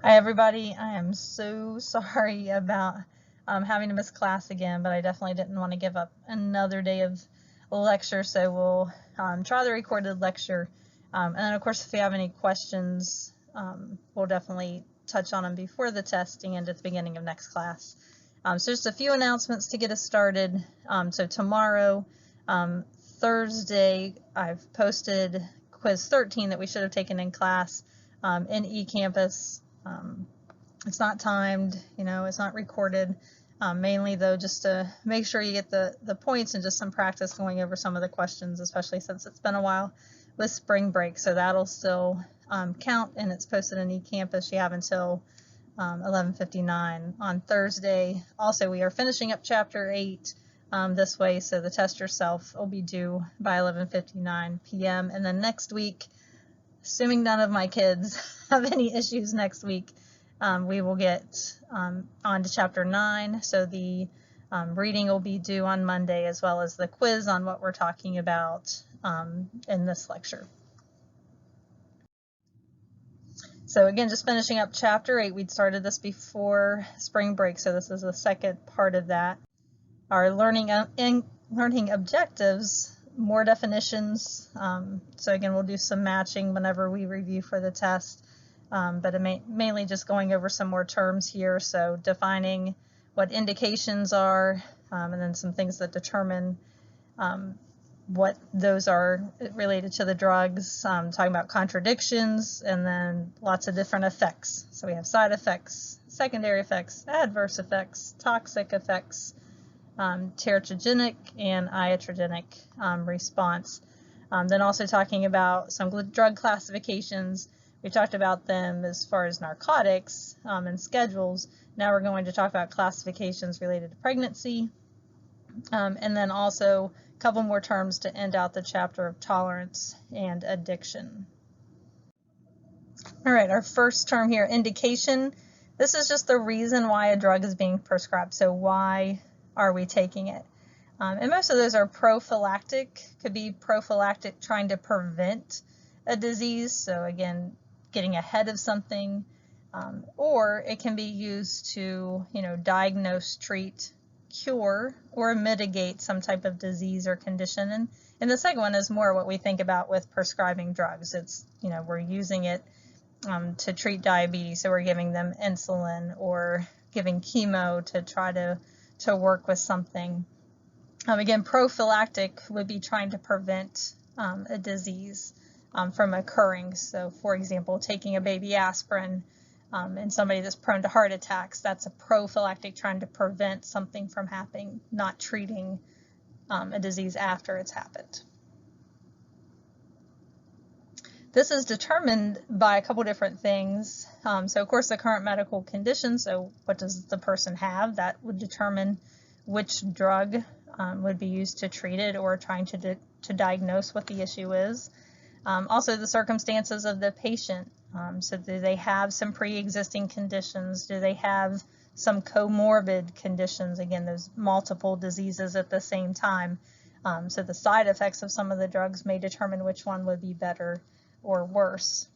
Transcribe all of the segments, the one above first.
Hi everybody, I am so sorry about having to miss class again, but I definitely didn't want to give up another day of lecture, so we'll try the recorded lecture. And then of course if you have any questions, we'll definitely touch on them before the testing and at the beginning of next class. So just a few announcements to get us started. So tomorrow, Thursday, I've posted quiz 13 that we should have taken in class in eCampus. It's not timed, it's not recorded, mainly though just to make sure you get the points and just some practice going over some of the questions, especially since it's been a while with spring break. So that'll still count, and it's posted in eCampus. You have until 11:59 on Thursday. Also, we are finishing up chapter 8 this way, so the test yourself will be due by 11:59 p.m. And then next week, assuming none of my kids have any issues next week, we will get on to chapter 9. So the reading will be due on Monday, as well as the quiz on what we're talking about in this lecture. So again, just finishing up chapter 8. We'd started this before spring break, so this is the second part of that. Our learning objectives, more definitions. So again, we'll do some matching whenever we review for the test, but mainly just going over some more terms here. So defining what indications are, and then some things that determine what those are related to the drugs, talking about contradictions, and then lots of different effects. So we have side effects, secondary effects, adverse effects, toxic effects, teratogenic and iatrogenic response. Then also talking about some drug classifications. We talked about them as far as narcotics and schedules. Now we're going to talk about classifications related to pregnancy, and then also a couple more terms to end out the chapter of tolerance and addiction. All right, our first term here, indication. This is just the reason why a drug is being prescribed. So why are we taking it? And most of those are prophylactic, could be prophylactic trying to prevent a disease. So again, getting ahead of something, or it can be used to, diagnose, treat, cure, or mitigate some type of disease or condition. And the second one is more what we think about with prescribing drugs. It's, we're using it to treat diabetes, so we're giving them insulin or giving chemo to try to work with something. Again, prophylactic would be trying to prevent a disease from occurring. So for example, taking a baby aspirin in somebody that's prone to heart attacks, that's a prophylactic trying to prevent something from happening, not treating a disease after it's happened. This is determined by a couple different things. So of course the current medical condition, so what does the person have, that would determine which drug would be used to treat it or trying to diagnose what the issue is. Also the circumstances of the patient. So do they have some pre-existing conditions? Do they have some comorbid conditions? Again, those multiple diseases at the same time. So the side effects of some of the drugs may determine which one would be better or worse.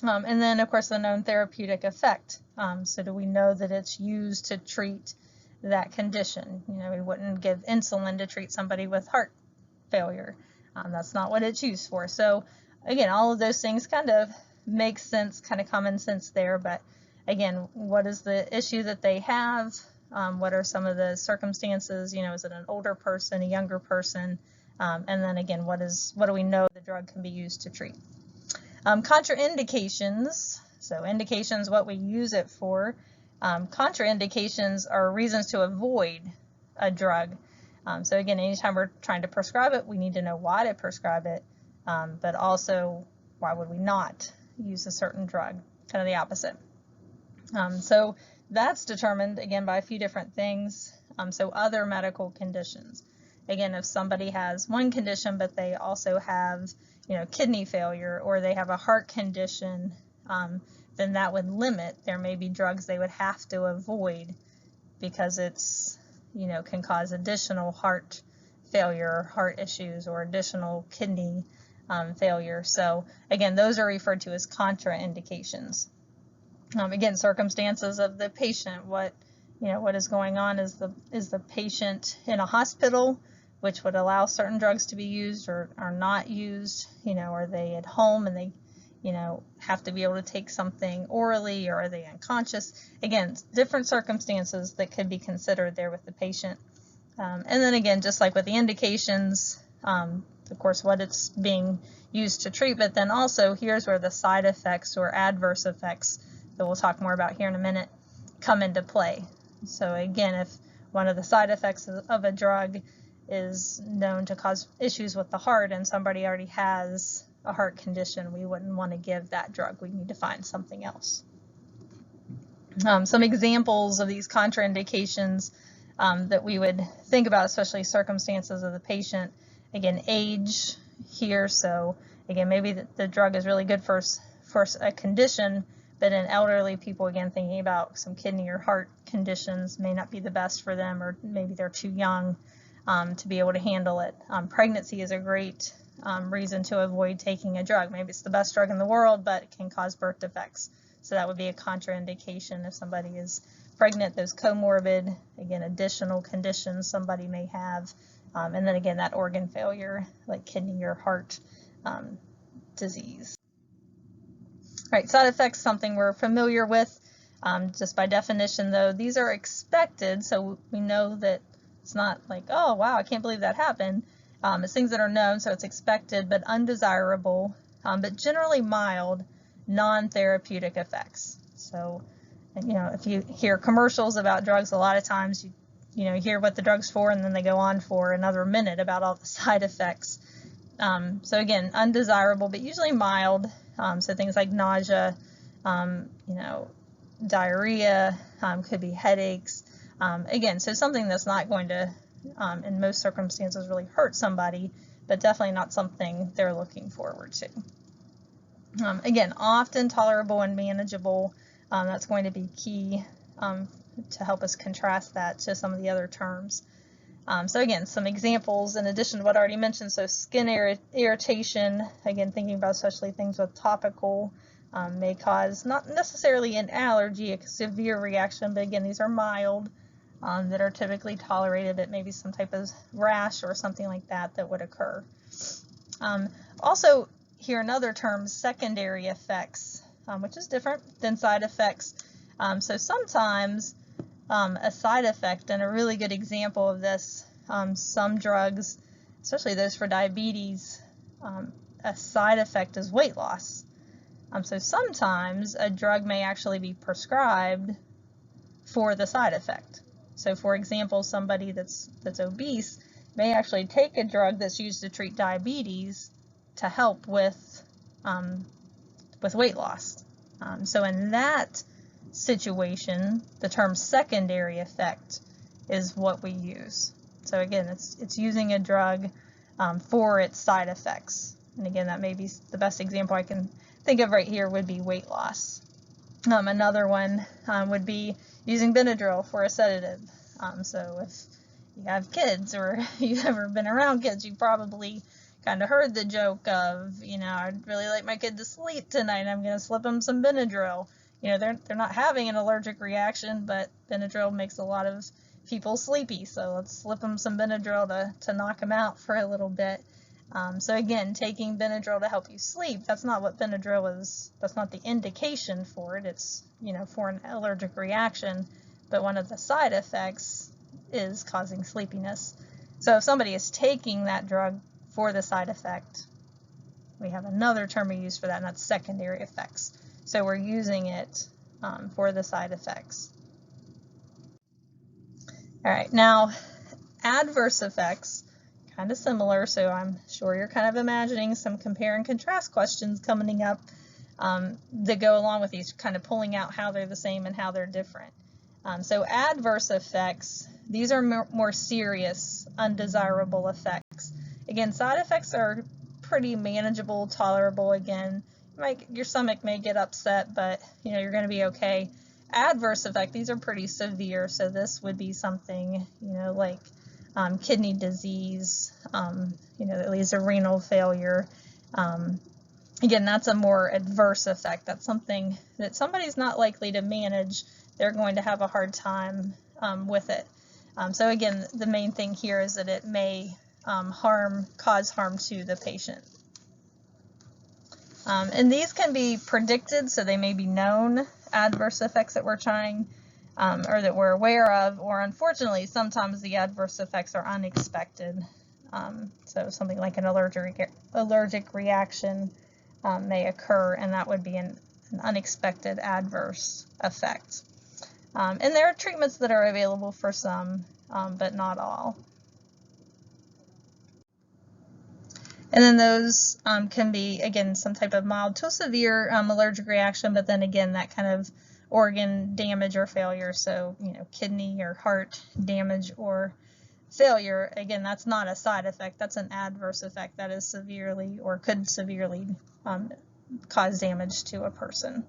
And then of course the known therapeutic effect. So do we know that it's used to treat that condition? We wouldn't give insulin to treat somebody with heart failure. That's not what it's used for. So again, all of those things kind of make sense, kind of common sense there, but again, what is the issue that they have? What are some of the circumstances? Is it an older person, a younger person? And then again, what do we know the drug can be used to treat? Contraindications. So indications, what we use it for. Contraindications are reasons to avoid a drug. So again, anytime we're trying to prescribe it, we need to know why to prescribe it, but also why would we not use a certain drug, kind of the opposite. So that's determined again by a few different things. So other medical conditions. Again, if somebody has one condition, but they also have, kidney failure, or they have a heart condition, then that would limit. There may be drugs they would have to avoid because it's, can cause additional heart failure, heart issues, or additional kidney failure. So again, those are referred to as contraindications. Again, circumstances of the patient, what is going on. Is the patient in a hospital, which would allow certain drugs to be used or are not used? Are they at home and they have to be able to take something orally, or are they unconscious? Again, different circumstances that could be considered there with the patient. And then again, just like with the indications, of course, what it's being used to treat, but then also here's where the side effects or adverse effects that we'll talk more about here in a minute come into play. So again, if one of the side effects of a drug is known to cause issues with the heart and somebody already has a heart condition, we wouldn't want to give that drug. We need to find something else. Some examples of these contraindications that we would think about, especially circumstances of the patient. Again, age here. So again, maybe the drug is really good for a condition, but in elderly people, again, thinking about some kidney or heart conditions may not be the best for them, or maybe they're too young to be able to handle it. Pregnancy is a great reason to avoid taking a drug. Maybe it's the best drug in the world, but it can cause birth defects. So that would be a contraindication if somebody is pregnant. Those comorbid, again, additional conditions somebody may have. And then again, that organ failure, like kidney or heart disease. All right, side effects, something we're familiar with. Just by definition, though, these are expected, so we know that it's not like, oh, wow, I can't believe that happened. It's things that are known, so it's expected, but undesirable, but generally mild, non-therapeutic effects. So, if you hear commercials about drugs, a lot of times you hear what the drug's for, and then they go on for another minute about all the side effects. So again, undesirable, but usually mild. So things like nausea, diarrhea, could be headaches. Again, so something that's not going to, in most circumstances, really hurt somebody, but definitely not something they're looking forward to. Again, often tolerable and manageable. That's going to be key to help us contrast that to some of the other terms. So again, some examples in addition to what I already mentioned. So skin irritation, again, thinking about especially things with topical, may cause not necessarily an allergy, a severe reaction, but again, these are mild, that are typically tolerated, but maybe some type of rash or something like that would occur. Also, here another term, secondary effects, which is different than side effects. So sometimes a side effect, and a really good example of this, some drugs, especially those for diabetes, a side effect is weight loss. So sometimes a drug may actually be prescribed for the side effect. So for example, somebody that's obese may actually take a drug that's used to treat diabetes to help with weight loss. So in that situation, the term secondary effect is what we use. So again, it's using a drug for its side effects. And again, that may be the best example I can think of right here would be weight loss. Another one would be using Benadryl for a sedative. So if you have kids or you've ever been around kids, you've probably kind of heard the joke of, I'd really like my kid to sleep tonight, I'm going to slip them some Benadryl. They're not having an allergic reaction, but Benadryl makes a lot of people sleepy, so let's slip them some Benadryl to knock them out for a little bit. So again, taking Benadryl to help you sleep, that's not what Benadryl is, that's not the indication for it. It's, for an allergic reaction, but one of the side effects is causing sleepiness. So if somebody is taking that drug for the side effect, we have another term we use for that, and that's secondary effects. So we're using it for the side effects. All right, now adverse effects, kind of similar, so I'm sure you're kind of imagining some compare and contrast questions coming up that go along with these, kind of pulling out how they're the same and how they're different. So adverse effects, these are more serious, undesirable effects. Again, side effects are pretty manageable, tolerable. Again, your stomach may get upset, but you're going to be okay. Adverse effect, these are pretty severe, so this would be something like kidney disease, that leads to renal failure, again, that's a more adverse effect. That's something that somebody's not likely to manage. They're going to have a hard time with it. So again, the main thing here is that it may cause harm to the patient. And these can be predicted, so they may be known adverse effects that we're trying or that we're aware of, or unfortunately, sometimes the adverse effects are unexpected. So something like an allergic reaction may occur, and that would be an unexpected adverse effect. And there are treatments that are available for some, but not all. And then those can be, again, some type of mild to severe allergic reaction, but then again, that kind of organ damage or failure, so, kidney or heart damage or failure, again, that's not a side effect, that's an adverse effect that is severely or could severely cause damage to a person.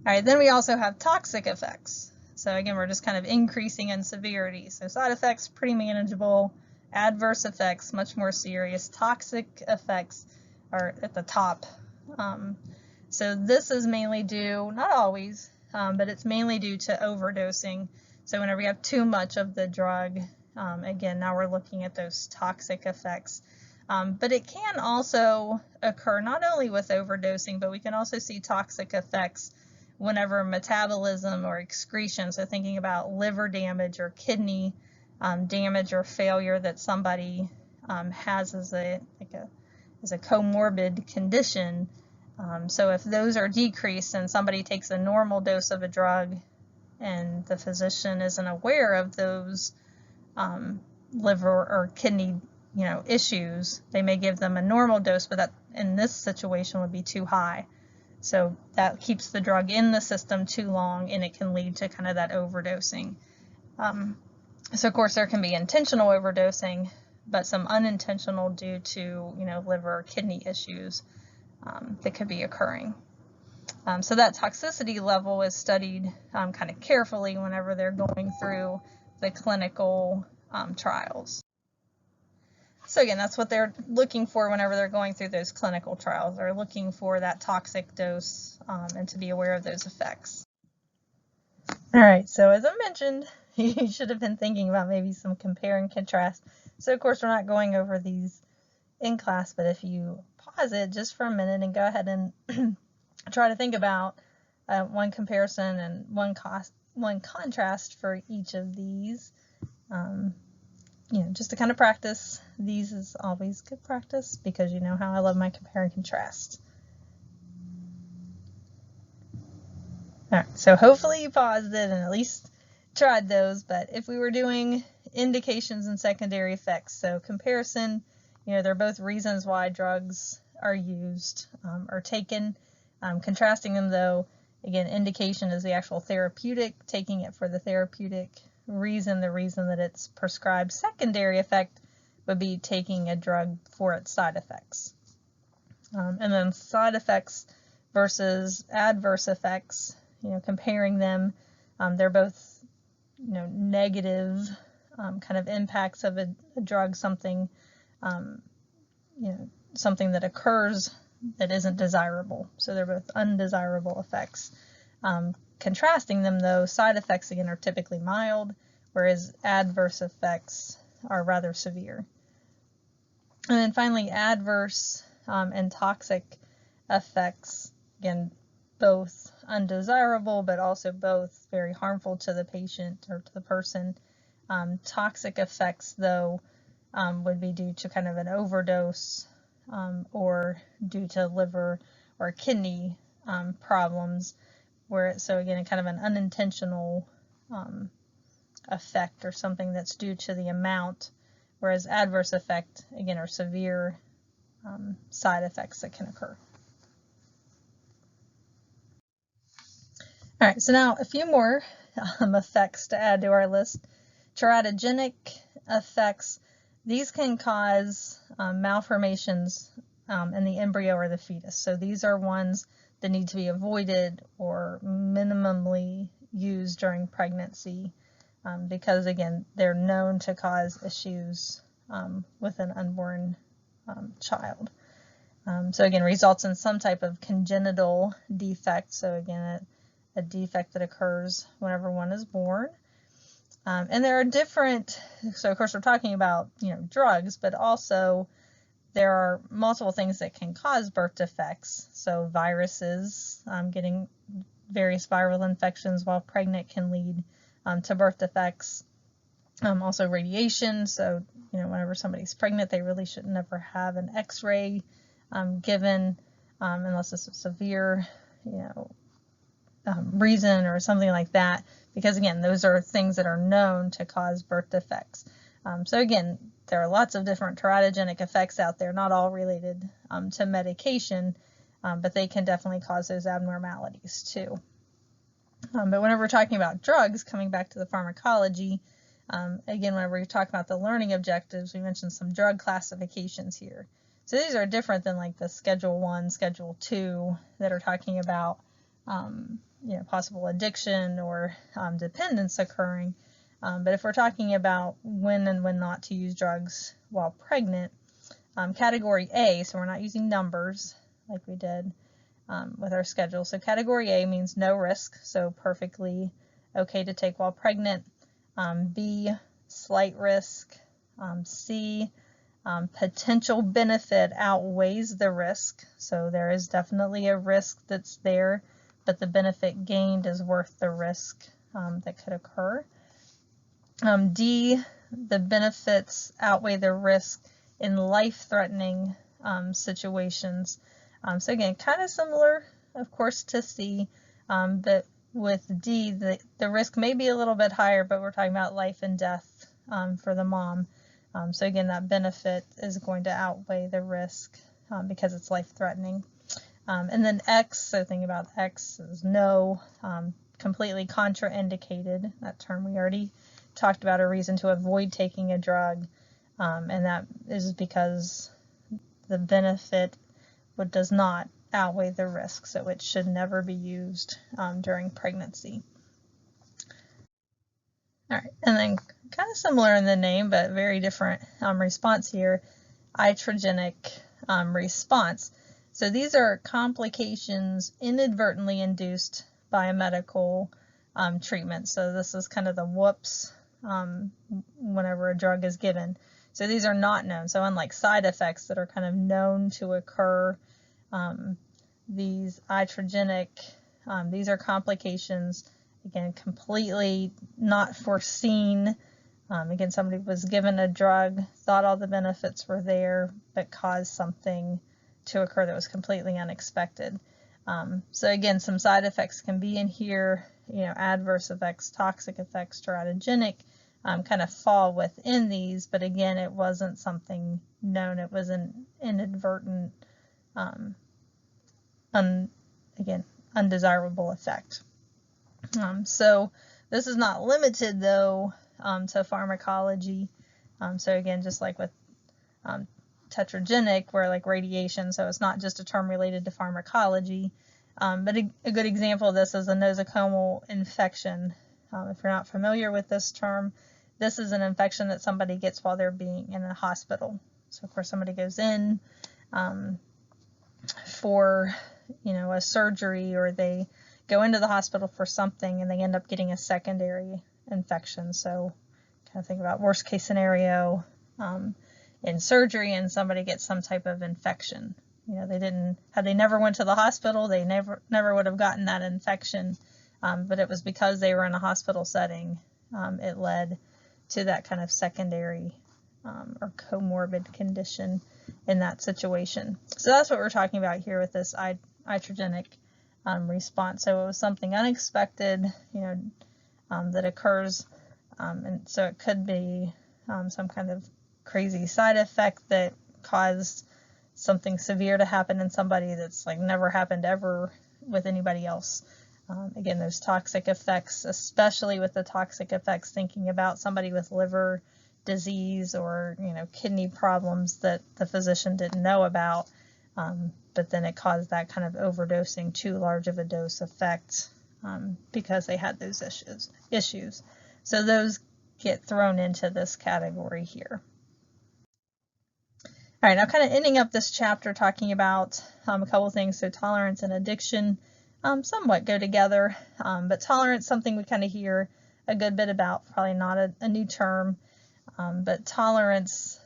All right, then we also have toxic effects. So again, we're just kind of increasing in severity. So side effects, pretty manageable. Adverse effects, much more serious. Toxic effects are at the top. So this is mainly due, not always, but it's mainly due to overdosing. So whenever you have too much of the drug, again, now we're looking at those toxic effects. But it can also occur not only with overdosing, but we can also see toxic effects whenever metabolism or excretion, so thinking about liver damage or kidney damage or failure that somebody has as a comorbid condition. So if those are decreased and somebody takes a normal dose of a drug and the physician isn't aware of those liver or kidney issues, they may give them a normal dose, but that in this situation would be too high. So that keeps the drug in the system too long, and it can lead to kind of that overdosing. So of course there can be intentional overdosing, but some unintentional due to liver or kidney issues that could be occurring. So that toxicity level is studied kind of carefully whenever they're going through the clinical trials. So again, that's what they're looking for whenever they're going through those clinical trials. They're looking for that toxic dose and to be aware of those effects. All right, so as I mentioned, you should have been thinking about maybe some compare and contrast. So of course, we're not going over these in class, but if you pause it just for a minute and go ahead and try to think about one comparison and one contrast for each of these. Just to kind of practice. These is always good practice because you know how I love my compare and contrast. All right, so hopefully you paused it and at least tried those, but if we were doing indications and secondary effects, so comparison, they're both reasons why drugs are used or taken. Contrasting them though, again, indication is the actual therapeutic, taking it for the therapeutic reason, the reason that it's prescribed. Secondary effect would be taking a drug for its side effects. And then side effects versus adverse effects, comparing them, they're both, negative kind of impacts of a drug, something, something that occurs that isn't desirable. So they're both undesirable effects. Contrasting them though, side effects again are typically mild, whereas adverse effects are rather severe. And then finally, adverse and toxic effects, again, both undesirable, but also both very harmful to the patient or to the person. Toxic effects, though, would be due to kind of an overdose or due to liver or kidney problems. So again, kind of an unintentional effect or something that's due to the amount, whereas adverse effect, again, are severe side effects that can occur. All right, so now a few more effects to add to our list. Teratogenic effects. These can cause malformations in the embryo or the fetus. So these are ones that need to be avoided or minimally used during pregnancy because, again, they're known to cause issues with an unborn child. So again, results in some type of congenital defect. So again, a defect that occurs whenever one is born. And there are different, so of course we're talking about, drugs, but also there are multiple things that can cause birth defects. So viruses, getting various viral infections while pregnant can lead to birth defects. Also radiation, so whenever somebody's pregnant, they really should never have an x-ray given unless it's a severe reason or something like that, because again, those are things that are known to cause birth defects. So again, there are lots of different teratogenic effects out there, not all related to medication, but they can definitely cause those abnormalities too. But whenever we're talking about drugs, coming back to the pharmacology, again, whenever we talk about the learning objectives, we mentioned some drug classifications here. So these are different than like the Schedule 1, Schedule 2 that are talking about possible addiction or dependence occurring. But if we're talking about when and when not to use drugs while pregnant, Category A, so we're not using numbers like we did with our schedule. So Category A means no risk, so perfectly okay to take while pregnant. B, slight risk. C, potential benefit outweighs the risk. So there is definitely a risk that's there, but the benefit gained is worth the risk that could occur. D, the benefits outweigh the risk in life-threatening situations. So again, kind of similar, of course, to C, but with D, the risk may be a little bit higher, but we're talking about life and death for the mom. So again, that benefit is going to outweigh the risk because it's life-threatening. And then X, so think about X is no, completely contraindicated. That term we already talked about, a reason to avoid taking a drug, and that is because the benefit does not outweigh the risk, so it should never be used during pregnancy. All right, and then kind of similar in the name, but very different response here, iatrogenic response. So these are complications inadvertently induced by a medical treatment. So this is kind of the whoops whenever a drug is given. So these are not known. So unlike side effects that are kind of known to occur, these iatrogenic, these are complications, again, completely not foreseen. Again, somebody was given a drug, thought all the benefits were there, but caused something to occur that was completely unexpected. So again, some side effects can be in here, adverse effects, toxic effects, teratogenic, kind of fall within these, but again, it wasn't something known. It was an inadvertent, undesirable effect. So this is not limited, though, to pharmacology. So again, just like with teratogenic, where like radiation, so it's not just a term related to pharmacology. But a good example of this is a nosocomial infection. If you're not familiar with this term, this is an infection that somebody gets while they're being in a hospital. So of course somebody goes in for a surgery, or they go into the hospital for something and they end up getting a secondary infection. So kind of think about worst case scenario in surgery, and somebody gets some type of infection. Had they never went to the hospital, they never would have gotten that infection, but it was because they were in a hospital setting, it led to that kind of secondary or comorbid condition in that situation. So that's what we're talking about here with this iatrogenic response. So it was something unexpected, that occurs, and so it could be some kind of crazy side effect that caused something severe to happen in somebody that's like never happened ever with anybody else. Again, those toxic effects, especially with the toxic effects, thinking about somebody with liver disease or kidney problems that the physician didn't know about, but then it caused that kind of overdosing, too large of a dose effect, because they had those issues. So those get thrown into this category here. All right, now kind of ending up this chapter talking about a couple things. So tolerance and addiction somewhat go together, but tolerance, something we kind of hear a good bit about, probably not a new term, but tolerance,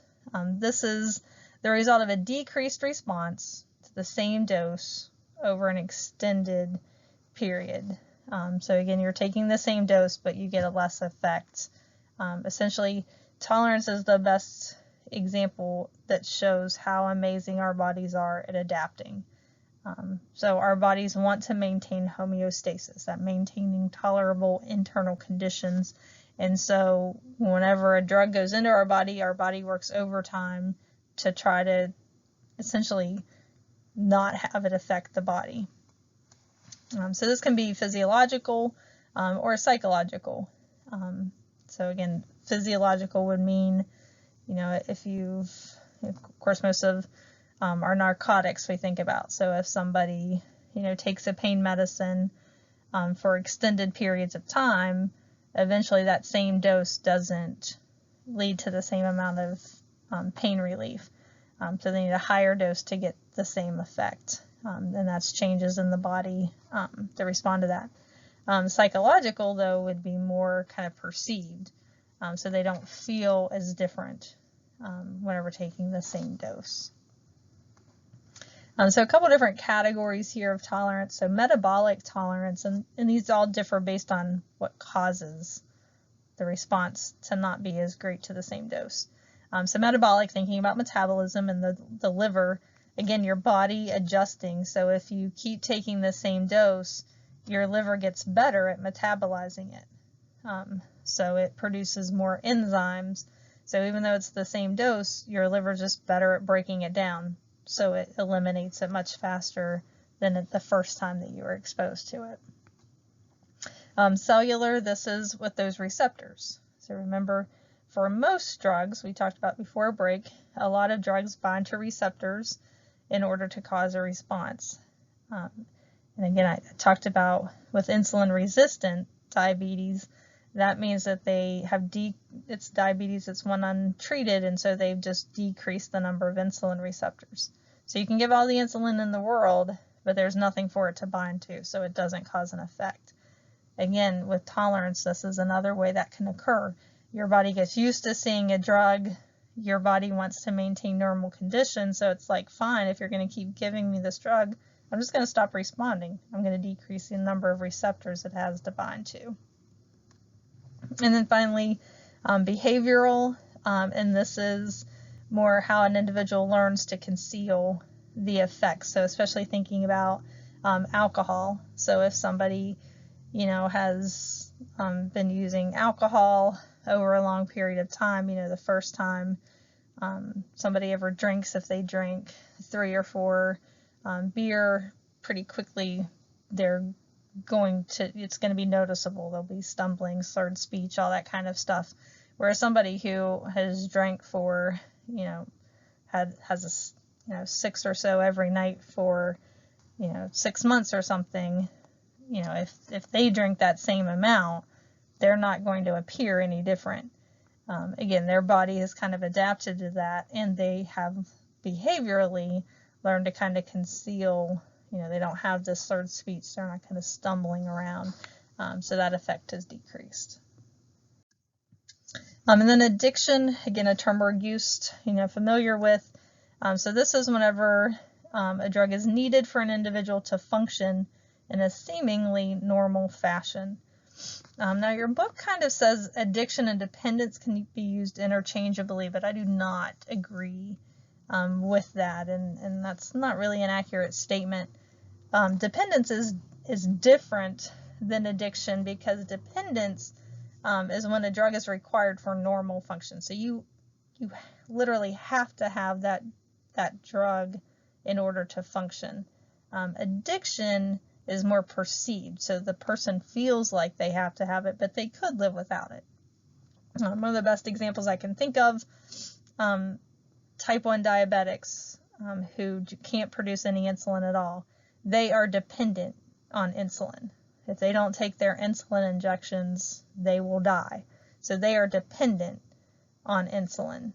this is the result of a decreased response to the same dose over an extended period. So again, you're taking the same dose, but you get a less effect. Essentially, tolerance is the best example that shows how amazing our bodies are at adapting. So our bodies want to maintain homeostasis, that maintaining tolerable internal conditions. And so whenever a drug goes into our body works overtime to try to essentially not have it affect the body. So this can be physiological or psychological. So again, physiological would mean, of course, most of our narcotics we think about. So if somebody, takes a pain medicine for extended periods of time, eventually that same dose doesn't lead to the same amount of pain relief. So they need a higher dose to get the same effect. And that's changes in the body to respond to that. Psychological, though, would be more kind of perceived. So they don't feel as different whenever taking the same dose. So a couple different categories here of tolerance. So metabolic tolerance, and these all differ based on what causes the response to not be as great to the same dose. So metabolic, thinking about metabolism and the liver, again, your body adjusting. So if you keep taking the same dose, your liver gets better at metabolizing it. So it produces more enzymes. So even though it's the same dose, your liver's just better at breaking it down. So it eliminates it much faster than at the first time that you were exposed to it. Cellular, this is with those receptors. So remember, for most drugs, we talked about before break, a lot of drugs bind to receptors in order to cause a response. And again, I talked about with insulin-resistant diabetes, that means that they have it's diabetes, it's one untreated, and so they've just decreased the number of insulin receptors. So you can give all the insulin in the world, but there's nothing for it to bind to, so it doesn't cause an effect. Again, with tolerance, this is another way that can occur. Your body gets used to seeing a drug, your body wants to maintain normal conditions, so it's like, fine, if you're going to keep giving me this drug, I'm just going to stop responding. I'm going to decrease the number of receptors it has to bind to. And then finally, behavioral, and this is more how an individual learns to conceal the effects. So especially thinking about alcohol. So if somebody, has been using alcohol over a long period of time, the first time somebody ever drinks, if they drink 3 or 4 beer, pretty quickly it's going to be noticeable. There'll be stumbling, slurred speech, all that kind of stuff. Whereas somebody who has drank for, has 6 or so every night for, 6 months or something, if they drink that same amount, they're not going to appear any different. Again, their body has kind of adapted to that, and they have behaviorally learned to kind of conceal. They don't have this slurred speech. They're not kind of stumbling around. So that effect has decreased. And then addiction, again, a term we're used, familiar with. So this is whenever a drug is needed for an individual to function in a seemingly normal fashion. Now your book kind of says addiction and dependence can be used interchangeably, but I do not agree with that, and that's not really an accurate statement. Dependence is different than addiction, because dependence is when a drug is required for normal function. So you literally have to have that drug in order to function. Addiction is more perceived, so the person feels like they have to have it, but they could live without it. One of the best examples I can think of, type 1 diabetics who can't produce any insulin at all. They are dependent on insulin. If they don't take their insulin injections, they will die. So they are dependent on insulin.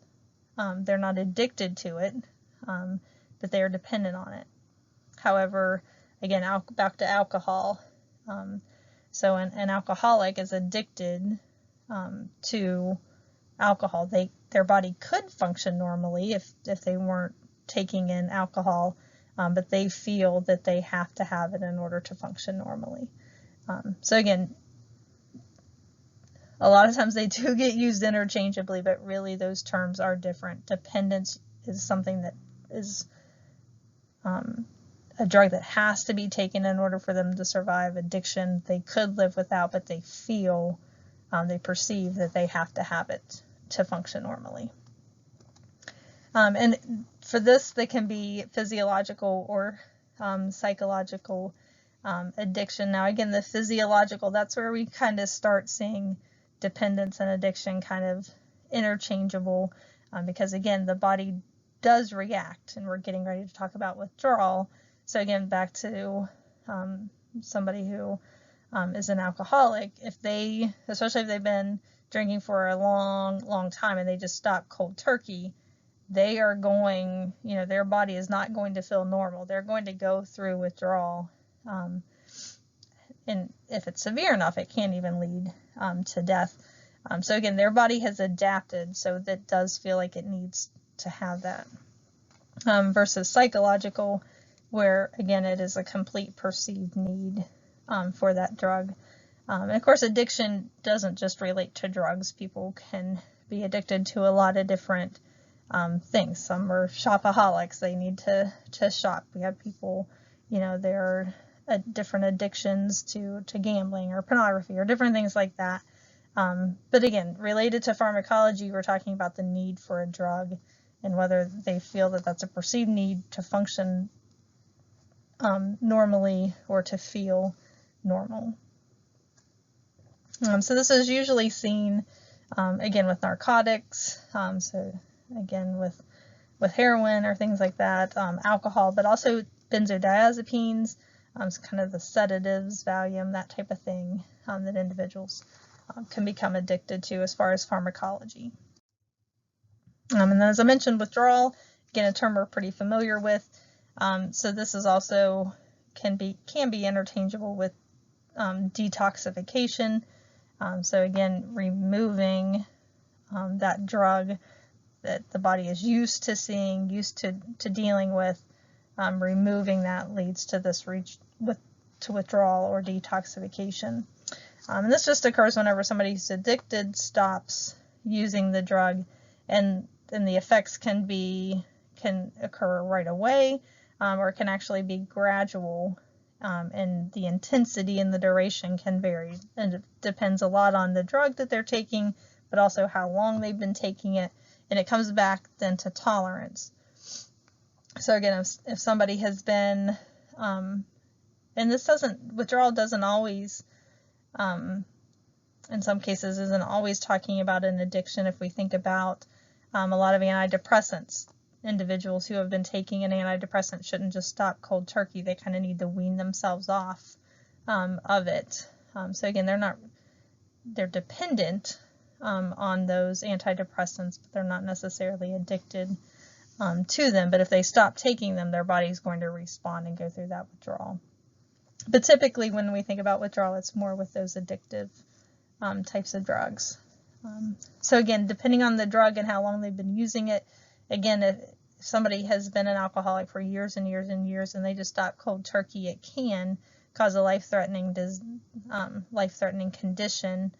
They're not addicted to it, but they are dependent on it. However, again, back to alcohol. So an alcoholic is addicted to alcohol. Their body could function normally if they weren't taking in alcohol, but they feel that they have to have it in order to function normally. So again, a lot of times they do get used interchangeably, but really those terms are different. Dependence is something that is a drug that has to be taken in order for them to survive. Addiction, they could live without, but they feel, they perceive that they have to have it to function normally. And for this, they can be physiological or psychological addiction. Now, again, the physiological, that's where we kind of start seeing dependence and addiction kind of interchangeable, because again, the body does react, and we're getting ready to talk about withdrawal. So again, back to somebody who is an alcoholic, especially if they've been drinking for a long time and they just stop cold turkey, they are going, their body is not going to feel normal. They're going to go through withdrawal. And if it's severe enough, it can even lead to death. So again, their body has adapted, so that does feel like it needs to have that. Versus psychological, where again, it is a complete perceived need for that drug. And of course, addiction doesn't just relate to drugs. People can be addicted to a lot of different things. Some are shopaholics. They need to shop. We have people, there are different addictions to gambling or pornography or different things like that. But again, related to pharmacology, we're talking about the need for a drug and whether they feel that that's a perceived need to function normally or to feel normal. So this is usually seen, again, with narcotics, so again, with heroin or things like that, alcohol, but also benzodiazepines, so kind of the sedatives, Valium, that type of thing that individuals can become addicted to as far as pharmacology. And then as I mentioned, withdrawal, again, a term we're pretty familiar with. So this is also can be interchangeable with detoxification. So again, removing that drug that the body is used to seeing, used to dealing with, removing that leads to this to withdrawal or detoxification. And this just occurs whenever somebody who's addicted stops using the drug, and the effects can occur right away, or it can actually be gradual, and the intensity and the duration can vary, and it depends a lot on the drug that they're taking, but also how long they've been taking it, and it comes back then to tolerance. So again, if somebody has been, and withdrawal doesn't always, in some cases, isn't always talking about an addiction. If we think about a lot of antidepressants, individuals who have been taking an antidepressant shouldn't just stop cold turkey. They kind of need to wean themselves off of it. So again, they're dependent on those antidepressants, but they're not necessarily addicted to them. But if they stop taking them, their body's going to respond and go through that withdrawal. But typically when we think about withdrawal, it's more with those addictive types of drugs. So again, depending on the drug and how long they've been using it, again, if somebody has been an alcoholic for years and years and years and they just stop cold turkey, it can cause a life-threatening condition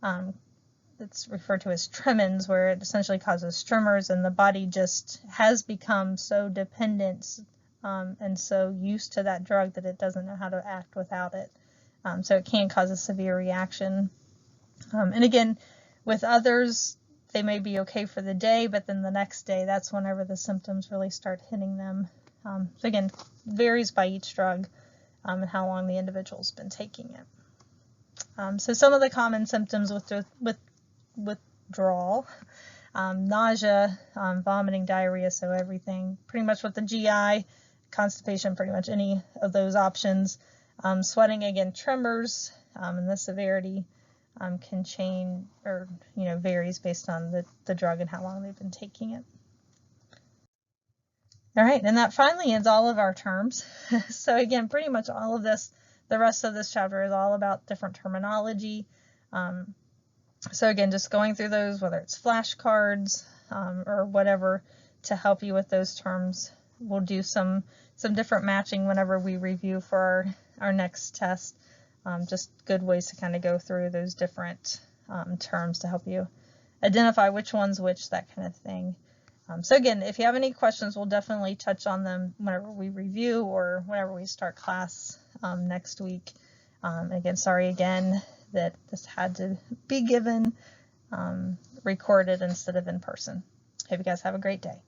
that's referred to as tremens, where it essentially causes tremors, and the body just has become so dependent and so used to that drug that it doesn't know how to act without it. So it can cause a severe reaction. And again, with others, they may be okay for the day, but then the next day, that's whenever the symptoms really start hitting them. So again, varies by each drug and how long the individual's been taking it. So some of the common symptoms with withdrawal, nausea, vomiting, diarrhea, so everything pretty much with the GI, constipation, pretty much any of those options. Sweating, again, tremors, and the severity can change or varies based on the drug and how long they've been taking it. All right, and that finally ends all of our terms. So again, pretty much all of this, the rest of this chapter is all about different terminology. So again, just going through those, whether it's flashcards or whatever, to help you with those terms. We'll do some different matching whenever we review for our next test. Just good ways to kind of go through those different terms to help you identify which one's which, that kind of thing. So again, if you have any questions, we'll definitely touch on them whenever we review or whenever we start class next week. Again, sorry again that this had to be given recorded instead of in person. Hope you guys have a great day.